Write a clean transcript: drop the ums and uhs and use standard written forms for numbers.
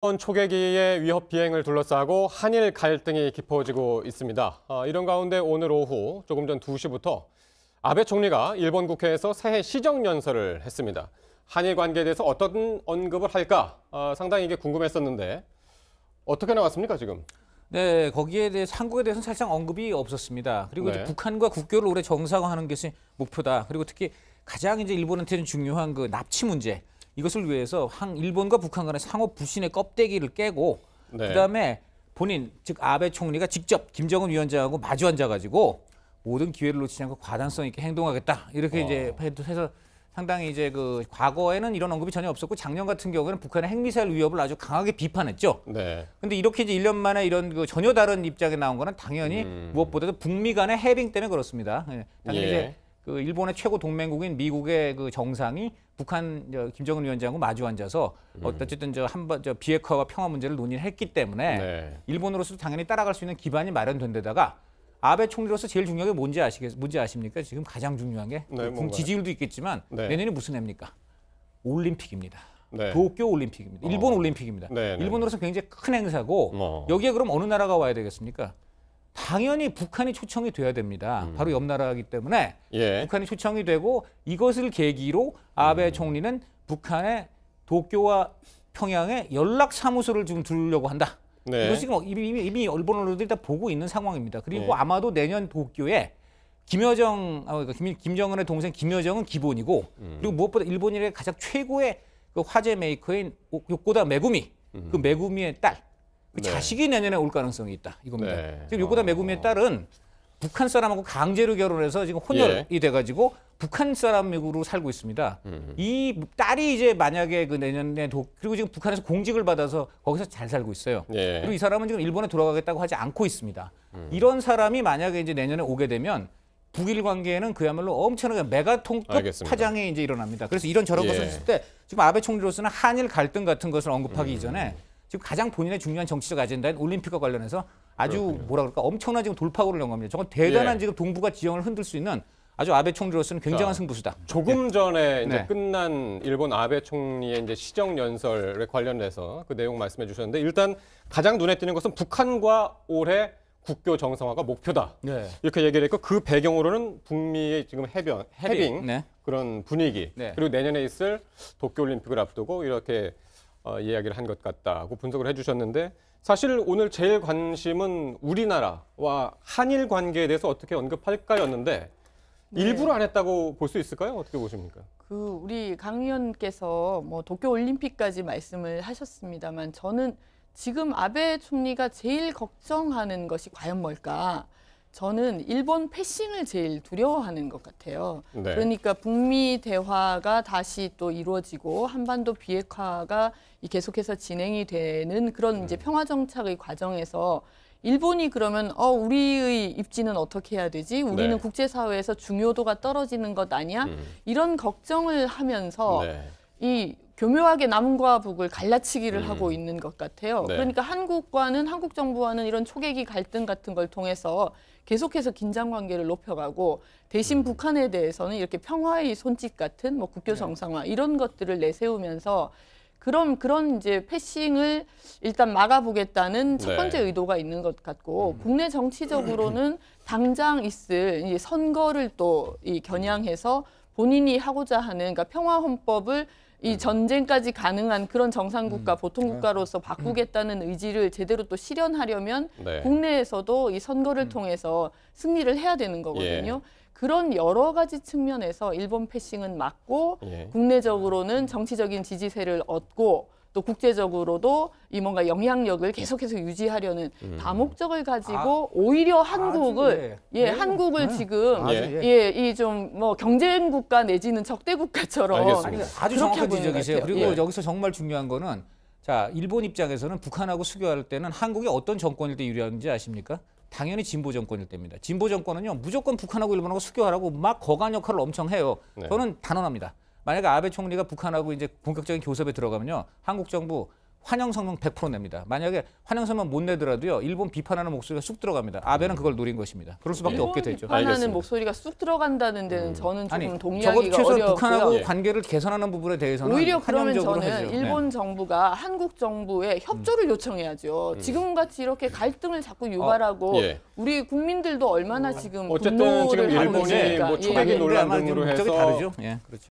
이번 초계기의 위협 비행을 둘러싸고 한일 갈등이 깊어지고 있습니다. 이런 가운데 오늘 오후 조금 전 2시부터 아베 총리가 일본 국회에서 새해 시정연설을 했습니다. 한일 관계에 대해서 어떤 언급을 할까 상당히 이게 궁금했었는데 어떻게 나왔습니까 지금? 네, 거기에 대해서 한국에 대해서는 사실상 언급이 없었습니다. 그리고 네. 이제 북한과 국교를 올해 정상화하는 것이 목표다. 그리고 특히 가장 이제 일본한테는 중요한 그 납치 문제. 이것을 위해서 일본과 북한 간의 상호 불신의 껍데기를 깨고 네. 그다음에 본인 즉 아베 총리가 직접 김정은 위원장하고 마주 앉아가지고 모든 기회를 놓치지 않고 과단성 있게 행동하겠다 이렇게 이제 해서 상당히 이제 그 과거에는 이런 언급이 전혀 없었고 작년 같은 경우에는 북한의 핵미사일 위협을 아주 강하게 비판했죠. 네. 근데 이렇게 이제 1년 만에 이런 그 전혀 다른 입장에 나온 거는 당연히 무엇보다도 북미 간의 해빙 때문에 그렇습니다. 당연히 이제 그 일본의 최고 동맹국인 미국의 그 정상이 북한 김정은 위원장하고 마주 앉아서 어쨌든 저 비핵화와 평화 문제를 논의를 했기 때문에 네. 일본으로서도 당연히 따라갈 수 있는 기반이 마련된 데다가 아베 총리로서 제일 중요한 게 뭔지 아십니까? 지금 가장 중요한 게 지지율도 있겠지만 내년이 무슨 해입니까? 올림픽입니다. 네. 도쿄 올림픽입니다. 일본 올림픽입니다. 일본으로서 굉장히 큰 행사고 여기에 그럼 어느 나라가 와야 되겠습니까? 당연히 북한이 초청이 돼야 됩니다. 바로 옆 나라이기 때문에 북한이 초청이 되고 이것을 계기로 아베 총리는 북한의 도쿄와 평양에 연락사무소를 좀 두려고 한다. 이것이 지금 이미 일본 언론들이 다 보고 있는 상황입니다. 그리고 아마도 내년 도쿄에 김정은의 동생 김여정은 기본이고 그리고 무엇보다 일본인의 가장 최고의 그 화제 메이커인 요코다 메구미 그 메구미의 딸 그 자식이 내년에 올 가능성이 있다 이겁니다. 지금 요코다 메구미의 딸은 북한 사람하고 강제로 결혼해서 지금 혼혈이 돼가지고 북한 사람으로 살고 있습니다. 이 딸이 이제 만약에 그 내년에 그리고 지금 북한에서 공직을 받아서 거기서 잘 살고 있어요. 그리고 이 사람은 지금 일본에 돌아가겠다고 하지 않고 있습니다. 이런 사람이 만약에 이제 내년에 오게 되면 북일 관계에는 그야말로 엄청나게 메가톤급 파장이 이제 일어납니다. 그래서 이런 저런 것을 했을 때 지금 아베 총리로서는 한일 갈등 같은 것을 언급하기 이전에 지금 가장 본인의 중요한 정치적 아젠다인 올림픽과 관련해서 아주 뭐라 그럴까 엄청난 지금 돌파구를 연 겁니다. 저건 대단한 지금 동북아 지형을 흔들 수 있는 아주 아베 총리로서는 굉장한 승부수다. 조금 전에 이제 끝난 일본 아베 총리의 이제 시정 연설에 관련해서 그 내용 말씀해 주셨는데 일단 가장 눈에 띄는 것은 북한과 올해 국교 정상화가 목표다. 이렇게 얘기를 했고 그 배경으로는 북미의 지금 해빙 그런 분위기 그리고 내년에 있을 도쿄올림픽을 앞두고 이렇게 이야기를 한 것 같다고 분석을 해주셨는데 사실 오늘 제일 관심은 우리나라와 한일 관계에 대해서 어떻게 언급할까였는데 일부러 안 했다고 볼 수 있을까요? 어떻게 보십니까? 우리 강 의원께서 뭐 도쿄 올림픽까지 말씀을 하셨습니다만 저는 지금 아베 총리가 제일 걱정하는 것이 과연 뭘까? 저는 일본 패싱을 제일 두려워하는 것 같아요. 그러니까 북미 대화가 다시 또 이루어지고 한반도 비핵화가 계속해서 진행이 되는 그런 이제 평화 정착의 과정에서 일본이 그러면 우리의 입지는 어떻게 해야 되지? 우리는 국제사회에서 중요도가 떨어지는 것 아니야? 이런 걱정을 하면서 이 교묘하게 남과 북을 갈라치기를 하고 있는 것 같아요. 그러니까 한국 정부와는 이런 초계기 갈등 같은 걸 통해서 계속해서 긴장 관계를 높여가고 대신 북한에 대해서는 이렇게 평화의 손짓 같은 뭐 국교 정상화 이런 것들을 내세우면서 그런 이제 패싱을 일단 막아보겠다는 첫 번째 의도가 있는 것 같고 국내 정치적으로는 당장 있을 이제 선거를 또 겨냥해서 본인이 하고자 하는 그러니까 평화헌법을 이 전쟁까지 가능한 그런 정상국가, 보통국가로서 바꾸겠다는 의지를 제대로 또 실현하려면 국내에서도 이 선거를 통해서 승리를 해야 되는 거거든요. 그런 여러 가지 측면에서 일본 패싱은 막고 국내적으로는 정치적인 지지세를 얻고 또 국제적으로도 이 뭔가 영향력을 계속해서 유지하려는 다목적을 가지고 오히려 한국을 한국을 지금 이 좀 뭐 경쟁 국가 내지는 적대 국가처럼 아주 정확한 지적이세요. 그리고 여기서 정말 중요한 거는 자 일본 입장에서는 북한하고 수교할 때는 한국이 어떤 정권일 때 유리한지 아십니까? 당연히 진보 정권일 때입니다. 진보 정권은요 무조건 북한하고 일본하고 수교하라고 막 거간 역할을 엄청 해요. 저는 단언합니다. 만약에 아베 총리가 북한하고 이제 본격적인 교섭에 들어가면요, 한국 정부 환영 성명 100% 냅니다. 만약에 환영 성명 못 내더라도요. 일본 비판하는 목소리가 쑥 들어갑니다. 아베는 그걸 노린 것입니다. 그럴 수밖에 없게 되죠. 비판하는 알겠습니다. 목소리가 쑥 들어간다는 데는 저는 조금 적어도 동의하기가 최소한 어렵고요. 북한하고 관계를 개선하는 부분에 대해서는 오히려 그러면 환영적으로 저는 하죠. 일본 정부가 한국 정부에 협조를 요청해야죠. 지금같이 이렇게 갈등을 자꾸 유발하고 예. 우리 국민들도 얼마나 지금 어쨌든 분노를 지금 하고 일본이 있으니까. 뭐 초계기 예. 논란 아마 등으로 목적이 해서 다르죠. 예. 그렇죠.